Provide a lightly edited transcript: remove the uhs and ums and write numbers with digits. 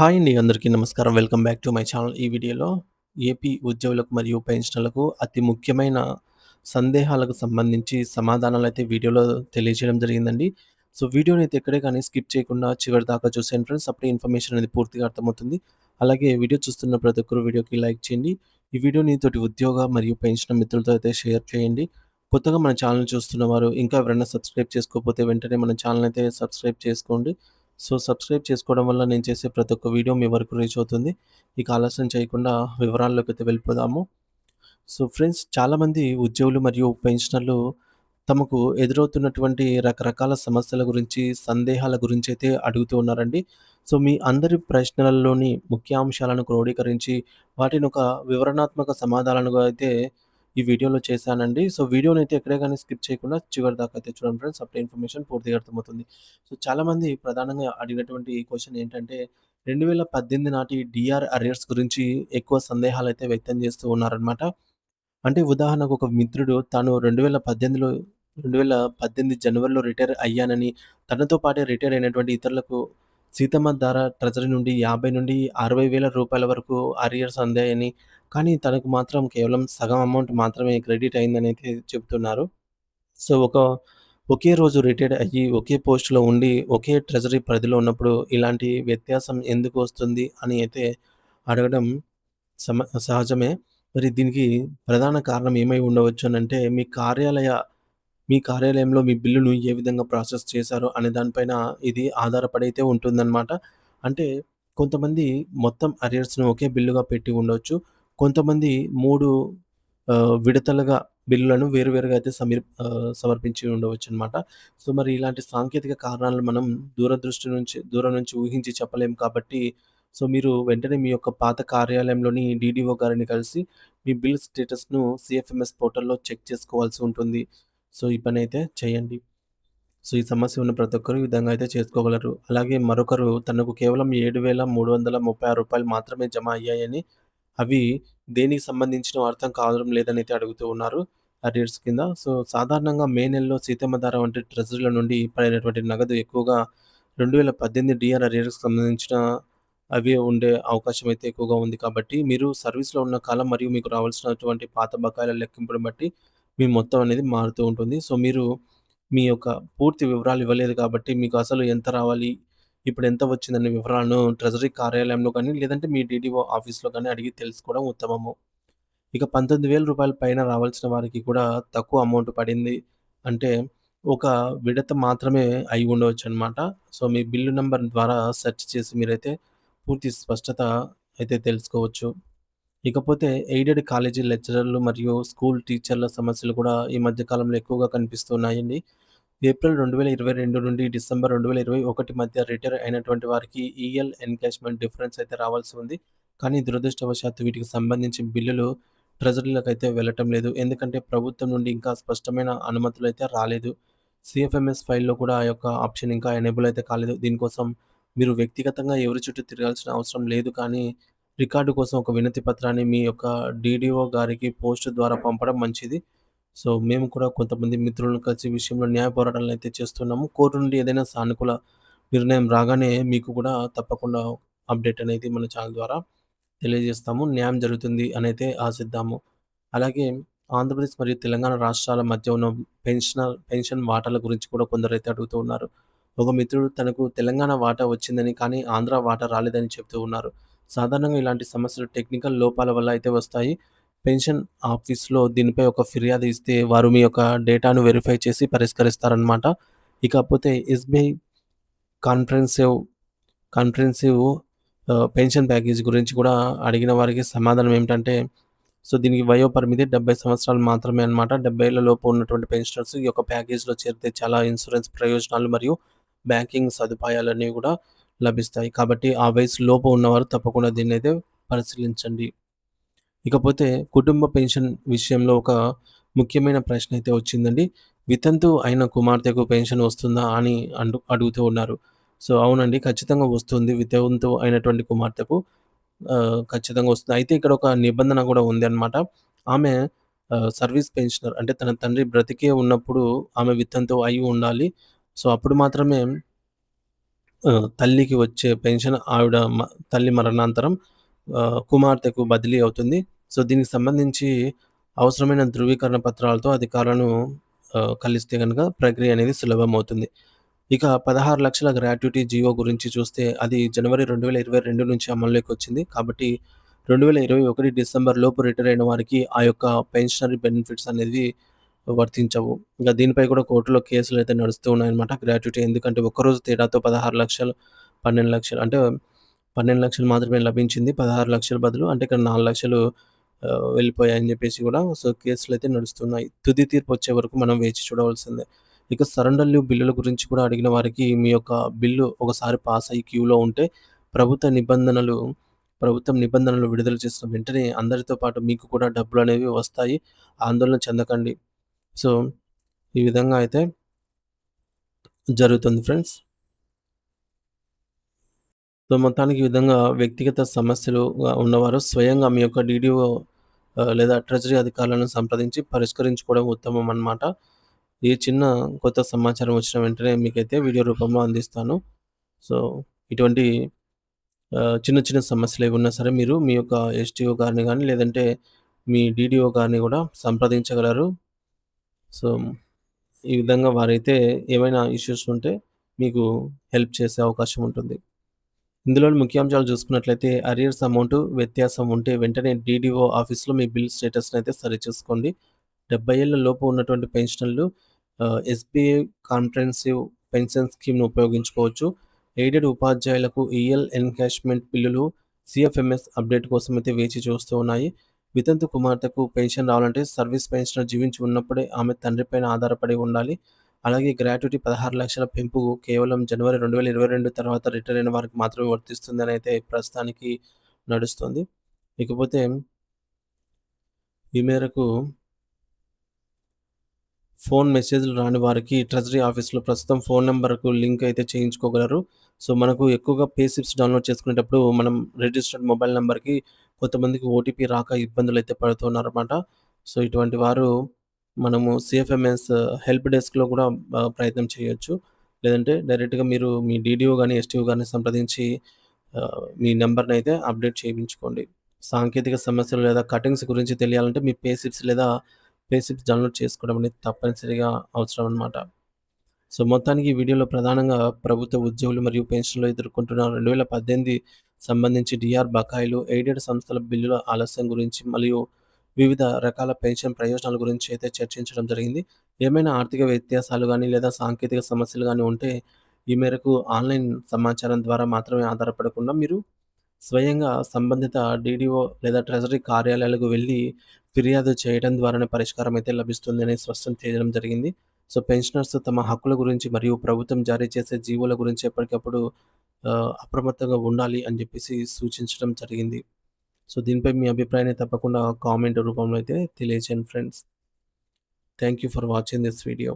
Hi అండి. అందరికీ నమస్కారం. Welcome back to my channel. ఈ వీడియోలో ఏపీ ఉద్యోగులకు మరియు పెన్షనర్లకు అతి ముఖ్యమైన సందేహాలకు సంబంధించి సమాధానాలైతే వీడియోలో తెలియజేయడం జరిగిందండి. సో, వీడియోనైతే ఎక్కడే కానీ స్కిప్ చేయకుండా చివరి దాకా చూసేయండి ఫ్రెండ్స్. అప్పుడే ఇన్ఫర్మేషన్ అనేది పూర్తిగా అర్థమవుతుంది. అలాగే వీడియో చూస్తున్న ప్రతి ఒక్కరు వీడియోకి లైక్ చేయండి. ఈ వీడియోని తోటి ఉద్యోగ మరియు పెన్షనర్ మిత్రులతో అయితే షేర్ చేయండి. కొత్తగా మన ఛానెల్‌ని చూస్తున్నవారు ఇంకా ఎవరైనా సబ్స్క్రైబ్ చేసుకోకపోతే వెంటనే మన ఛానెల్‌ని అయితే సబ్స్క్రైబ్ చేసుకోండి. సో, సబ్స్క్రైబ్ చేసుకోవడం వల్ల నేను చేసే ప్రతి ఒక్క వీడియో మీ వరకు రీచ్ అవుతుంది. ఇక ఆలస్యం చేయకుండా వివరాల్లోకైతే వెళ్ళిపోదాము. సో, ఫ్రెండ్స్ చాలామంది ఉద్యోగులు మరియు పెన్షనర్లు తమకు ఎదురవుతున్నటువంటి రకరకాల సమస్యల గురించి, సందేహాల గురించైతే అడుగుతూ ఉన్నారండి. సో, మీ అందరి ప్రశ్నలలోని ముఖ్యాంశాలను క్రోడీకరించి వాటిని ఒక వివరణాత్మక సమాధానాలుగా అయితే ఈ వీడియోలో చేశానండి. సో, వీడియోనైతే ఎక్కడే గాని స్కిప్ చేయకుండా చివరి దాకా అయితే చూడండి ఫ్రెండ్స్. అప్పుడే ఇన్ఫర్మేషన్ పూర్తిగా అర్థమవుతుంది. సో, చాలామంది ప్రధానంగా అడిగినటువంటి క్వెషన్ ఏంటంటే 2018 నాటి డీఆర్ అరియర్స్ గురించి ఎక్కువ సందేహాలైతే వ్యక్తం చేస్తూ ఉన్నారనమాట. అంటే ఉదాహరణకు ఒక మిత్రుడు తాను 2018 జనవరిలో రిటైర్ అయ్యానని, తనతో పాటే రిటైర్ అయినటువంటి ఇతరులకు సీతమ్మ ధార ట్రెజరీ నుండి 50,000-60,000 రూపాయల వరకు అరియర్స్ అందాయని, కానీ తనకు మాత్రం కేవలం సగం అమౌంట్ మాత్రమే క్రెడిట్ అయిందనైతే చెప్తున్నారు. సో, ఒకే రోజు రిటైర్డ్ అయ్యి, ఒకే పోస్ట్‌లో ఉండి, ఒకే ట్రెజరీ పరిధిలో ఉన్నప్పుడు ఇలాంటి వ్యత్యాసం ఎందుకు వస్తుంది అని అయితే అడగడం సమ సహజమే. మరి దీనికి ప్రధాన కారణం ఏమై ఉండవచ్చు అనంటే, మీ కార్యాలయంలో మీ బిల్లును ఏ విధంగా ప్రాసెస్ చేశారో అనే దానిపైన ఇది ఆధారపడైతే ఉంటుందనమాట. అంటే కొంతమంది మొత్తం అరియర్స్‌ను ఒకే బిల్లుగా పెట్టి ఉండొచ్చు. కొంతమంది 3 విడతలుగా బిల్లులను వేరువేరుగా అయితే సమర్పించి ఉండవచ్చనమాట. సో, మరి ఇలాంటి సాంకేతిక కారణాలను మనం దూరం నుంచి ఊహించి చెప్పలేం కాబట్టి, సో, మీరు వెంటనే మీ యొక్క పాత కార్యాలయంలోని డీడీఓ గారిని కలిసి మీ బిల్ స్టేటస్‌ను సీఎఫ్ఎంఎస్ పోర్టల్‌లో చెక్ చేసుకోవాల్సి ఉంటుంది. సో, ఈ పనైతే చేయండి. సో, ఈ సమస్య ఉన్న ప్రతి ఒక్కరు ఈ విధంగా అయితే చేసుకోగలరు. అలాగే మరొకరు తనకు కేవలం రూ. 7,336 మాత్రమే జమ అయ్యాయని, అవి దేనికి సంబంధించినవో అర్థం కావడం లేదనైతే అడుగుతూ ఉన్నారు అరియర్స్ కింద. సో, సాధారణంగా మే నెలలో సీతమ్మ ధార వంటి ట్రెజరీల నుండి పడినటువంటి నగదు ఎక్కువగా 2018 డీఆర్ అరియర్స్‌కి సంబంధించిన అవే ఉండే అవకాశం అయితే ఎక్కువగా ఉంది కాబట్టి, మీరు సర్వీస్‌లో ఉన్న కాలం మరియు మీకు రావాల్సినటువంటి పాత బకాయిల లెక్కింపుని బట్టి మీ మొత్తం అనేది మారుతూ ఉంటుంది. సో, మీరు మీ యొక్క పూర్తి వివరాలు ఇవ్వలేదు కాబట్టి, మీకు అసలు ఎంత రావాలి, ఇప్పుడు ఎంత వచ్చిందనే వివరాలను ట్రెజరీ కార్యాలయంలో గాని, లేదంటే మీ డీడీఓ ఆఫీస్‌లో గాని అడిగి తెలుసుకోవడం ఉత్తమము. ఇక రూ. 19,000 పైన రావాల్సిన వారికి కూడా తక్కువ అమౌంట్ పడింది. అంటే ఒక విడత మాత్రమే అయి ఉండవచ్చనమాట. సో, మీ బిల్లు నంబర్ ద్వారా సెర్చ్ చేసి మీరైతే పూర్తి స్పష్టత అయితే తెలుసుకోవచ్చు. ఇకపోతే ఎయిడెడ్ కాలేజీ లెక్చరర్లు మరియు స్కూల్ టీచర్ల సమస్యలు కూడా ఈ మధ్య కాలంలో ఎక్కువగా కనిపిస్తున్నాయండి. ఏప్రిల్ 2022 నుండి డిసెంబర్ 2021 మధ్య రిటైర్ అయినటువంటి వారికి ఎన్‌కాష్‌మెంట్ డిఫరెన్స్ అయితే రావాల్సి ఉంది. కానీ దురదృష్టవశాత్తు వీటికి సంబంధించి బిల్లులు ట్రెజరీలకైతే వెళ్ళటం లేదు. ఎందుకంటే ప్రభుత్వం నుండి ఇంకా స్పష్టమైన అనుమతులైతే రాలేదు. సీఎఫ్ఎంఎస్ ఫైల్‌లో కూడా ఆ యొక్క ఆప్షన్ ఇంకా ఎనేబుల్ అయితే కాలేదు. దీనికోసం మీరు వ్యక్తిగతంగా ఎవరి చుట్టూ తిరగాల్సిన అవసరం లేదు కానీ, రికార్డు కోసం ఒక వినతి పత్రాన్ని మీ యొక్క డీడీఓ గారికి పోస్ట్ ద్వారా పంపడం మంచిది. సో, మేము కూడా కొంతమంది మిత్రులను కలిసి ఈ విషయంలో న్యాయ పోరాటాలనైతే చేస్తున్నాము. కోర్టు నుండి ఏదైనా సానుకూల నిర్ణయం రాగానే మీకు కూడా తప్పకుండా అప్డేట్ అనేది మన ఛానల్ ద్వారా తెలియజేస్తాము. న్యాయం జరుగుతుంది అనైతే ఆశిద్దాము. అలాగే ఆంధ్రప్రదేశ్ మరియు తెలంగాణ రాష్ట్రాల మధ్య ఉన్న పెన్షన్ వాటాల గురించి కూడా కొందరైతే అడుగుతూ ఉన్నారు. ఒక మిత్రుడు తనకు తెలంగాణ వాటా వచ్చిందని, కానీ ఆంధ్ర వాటా రాలేదని చెప్తూ ఉన్నారు. సాధారణంగా ఇలాంటి సమస్యలు టెక్నికల్ లోపాల వల్ల అయితే వస్తాయి. పెన్షన్ ఆఫీస్‌లో దీనిపై ఒక ఫిర్యాదు ఇస్తే వారు మీ యొక్క డేటాను వెరిఫై చేసి పరిష్కరిస్తారనమాట. ఇకపోతే ఎస్‌బీఐ కాన్ఫరెన్సివ్ కాన్ఫరెన్సివ్ పెన్షన్ ప్యాకేజ్ గురించి కూడా అడిగిన వారికి సమాధానం ఏమిటంటే, సో, దీనికి వయో పరిమితి 70 సంవత్సరాలు మాత్రమే అన్నమాట. 70 ఏళ్ల లోపు ఉన్నటువంటి పెన్షనర్స్ ఈ యొక్క ప్యాకేజ్‌లో చేరితే చాలా ఇన్స్యూరెన్స్ ప్రయోజనాలు మరియు బ్యాంకింగ్ సదుపాయాలనేవి కూడా లభిస్తాయి. కాబట్టి ఆ వయసు లోపు ఉన్నవారు తప్పకుండా దీన్నైతే పరిశీలించండి. ఇకపోతే కుటుంబ పెన్షన్ విషయంలో ఒక ముఖ్యమైన ప్రశ్న అయితే వచ్చిందండి. వితంతు అయిన కుమార్తెకు పెన్షన్ వస్తుందా అని అడుగుతూ ఉన్నారు. సో, అవునండి. ఖచ్చితంగా వస్తుంది. వితంతు అయినటువంటి కుమార్తెకు ఖచ్చితంగా వస్తుంది. అయితే ఇక్కడ ఒక నిబంధన కూడా ఉందన్నమాట. ఆమె సర్వీస్ పెన్షనర్ అంటే తన తండ్రి బ్రతికే ఉన్నప్పుడు ఆమె వితంతువు అయి ఉండాలి. సో, అప్పుడు మాత్రమే తల్లికి వచ్చే పెన్షన్ ఆవిడ తల్లి మరణాంతరం కుమార్తెకు బదిలీ అవుతుంది. సో, దీనికి సంబంధించి అవసరమైన ధృవీకరణ పత్రాలతో అధికారులను కలిస్తే గనుక ప్రక్రియ అనేది సులభమవుతుంది. ఇక 16,00,000 గ్రాట్యుటీ జియో గురించి చూస్తే అది జనవరి 2022 నుంచి అమల్లోకొచ్చింది. కాబట్టి 2021 డిసెంబర్ లోపు రిటైర్ అయిన వారికి ఆ యొక్క పెన్షనరీ బెనిఫిట్స్ అనేది వర్తించవు. ఇంక దీనిపై కూడా కోర్టులో కేసులైతే నడుస్తూ ఉన్నాయన్నమాట. గ్రాట్యుటీ ఎందుకంటే ఒక్కరోజు తేడాతో 16,00,000, 12,00,000 అంటే 12,00,000 మాత్రమే లభించింది. 16,00,000 బదులు అంటే ఇక్కడ 4,00,000 వెళ్ళిపోయాయని జెప్పేసి గూడా సో, కేసులైతే నడుస్తున్నాయి. తుది తీర్పొచ్చే వరకు మనం వేచి చూడవలసిందే. ఇక సరెండర్ లీవ్ బిల్లుల గురించి కూడా అడిగిన వారికి మీ యొక్క బిల్లు ఒకసారి పాస్ అయ్యి క్యూలో ఉంటే ప్రభుత్వ నిబంధనలు ప్రభుత్వం నిబంధనలు విడుదల చేసిన వెంటనే అందరితో పాటు మీకు కూడా డబ్బులనేవి వస్తాయి. ఆందోళన చెందకండి. సో, ఈ విధంగా అయితే జరుగుతుంది ఫ్రెండ్స్. సో, మొత్తానికి ఈ విధంగా వ్యక్తిగత సమస్యలు ఉన్నవారు స్వయంగా మీ యొక్క డీడీఓ లేదా ట్రెజరీ అధికారులను సంప్రదించి పరిష్కరించుకోవడం ఉత్తమం అన్నమాట. ఏ చిన్న కొత్త సమాచారం వచ్చిన వెంటనే మీకైతే వీడియో రూపంలో అందిస్తాను. సో, ఇటువంటి చిన్న చిన్న సమస్యలేవున్నా సరే మీరు మీ యొక్క ఎస్‌టీఓ గారిని గాని, లేదంటే మీ డీడీఓ గారిని గూడా సంప్రదించగలరు. సో, ఈ విధంగా వారైతే ఏమైనా ఇష్యూస్ ఉంటే మీకు హెల్ప్ చేసే అవకాశం ఉంటుంది. ఇందులోని ముఖ్యాంశాలు చూసుకున్నట్లయితే అరియర్స్ అమౌంట్ వ్యత్యాసం ఉంటే వెంటనే డీడీఓ ఆఫీస్‌లో మీ బిల్ స్టేటస్‌నైతే సరిచూసుకోండి. 70 ఏళ్ల లోపు ఉన్నటువంటి పెన్షనర్లు ఎస్‌బీఐ కాంప్రహెన్సివ్ పెన్షన్ స్కీమ్‌ను ఉపయోగించుకోవచ్చు. ఎయిడెడ్ ఉపాధ్యాయులకు ఈఎల్ ఎన్‌కాష్‌మెంట్ బిల్లులు సీఎఫ్ఎంఎస్ అప్డేట్ కోసమైతే వేచి చూస్తూ ఉన్నాయి. వితంతు కుమార్తెకు పెన్షన్ రావాలంటే సర్వీస్ పెన్షనర్ జీవించి ఉన్నప్పుడే ఆమె తండ్రి పైన ఆధారపడి ఉండాలి. అలాగే గ్రాట్యుటీ 16,00,000 పెంపు కేవలం జనవరి 2022 తర్వాత రిటైర్ అయిన వారికి మాత్రమే వర్తిస్తుందనైతే ప్రస్తుతానికి నడుస్తుంది. ఇకపోతే ఈ మేరకు ఫోన్ మెసేజ్‌లు రాని వారికి ట్రెజరీ ఆఫీస్‌లో ప్రస్తుతం ఫోన్ నంబర్‌కు లింక్ అయితే చేయించుకోగలరు. సో, మనకు ఎక్కువగా పే స్లిప్స్ డౌన్‌లోడ్ చేసుకునేటప్పుడు మనం రిజిస్టర్డ్ మొబైల్ నంబర్‌కి కొంతమందికి ఓటీపీ రాక ఇబ్బందులైతే పడుతున్నారన్నమాట. సో, ఇటువంటి వారు మనము సీఎఫ్ఎంఎస్ హెల్ప్ డెస్క్‌లో కూడా ప్రయత్నం చేయొచ్చు. లేదంటే డైరెక్ట్‌గా మీరు మీ డీడీఓ గాని, ఎస్‌టీఓ గారిని సంప్రదించి మీ నంబర్‌నైతే అప్డేట్ చేయించుకోండి. సాంకేతిక సమస్యలు లేదా కటింగ్స్ గురించి తెలియాలంటే మీ పే స్లిప్స్ లేదా పే స్లిప్స్ డౌన్‌లోడ్ చేసుకోవడం అనేది తప్పనిసరిగా అవసరం అన్నమాట. సో, మొత్తానికి ఈ వీడియోలో ప్రధానంగా ప్రభుత్వ ఉద్యోగులు మరియు పెన్షన్‌లు ఎదుర్కొంటున్న 2018 సంబంధించి డీఆర్ బకాయిలు, ఎయిడెడ్ సంస్థల బిల్లుల ఆలస్యం గురించి మరియు వివిధ రకాల పెన్షన్ ప్రయోజనాల గురించి అయితే చర్చించడం జరిగింది. ఏమైనా ఆర్థిక వ్యత్యాసాలు గాని, లేదా సాంకేతిక సమస్యలు గాని ఉంటే ఈ మేరకు ఆన్‌లైన్ సమాచారం ద్వారా మాత్రమే ఆధారపడకుండా మీరు స్వయంగా సంబంధిత డీడీఓ లేదా ట్రెజరీ కార్యాలయాలకు వెళ్లి ఫిర్యాదు చేయడం ద్వారానే పరిష్కారం అయితే లభిస్తుందని స్పష్టం చేయడం జరిగింది. సో, పెన్షనర్స్ తమ హక్కుల గురించి మరియు ప్రభుత్వం జారీ చేసే జీవోల గురించి ఎప్పటికప్పుడు అప్రమత్తంగా ఉండాలి అని చెప్పేసి సూచించడం జరిగింది. సో, దీనిపై మీ అభిప్రాయాన్ని తప్పకుండా కామెంట్ రూపంలో అయితే తెలియజేయండి friends. Thank you for watching this video.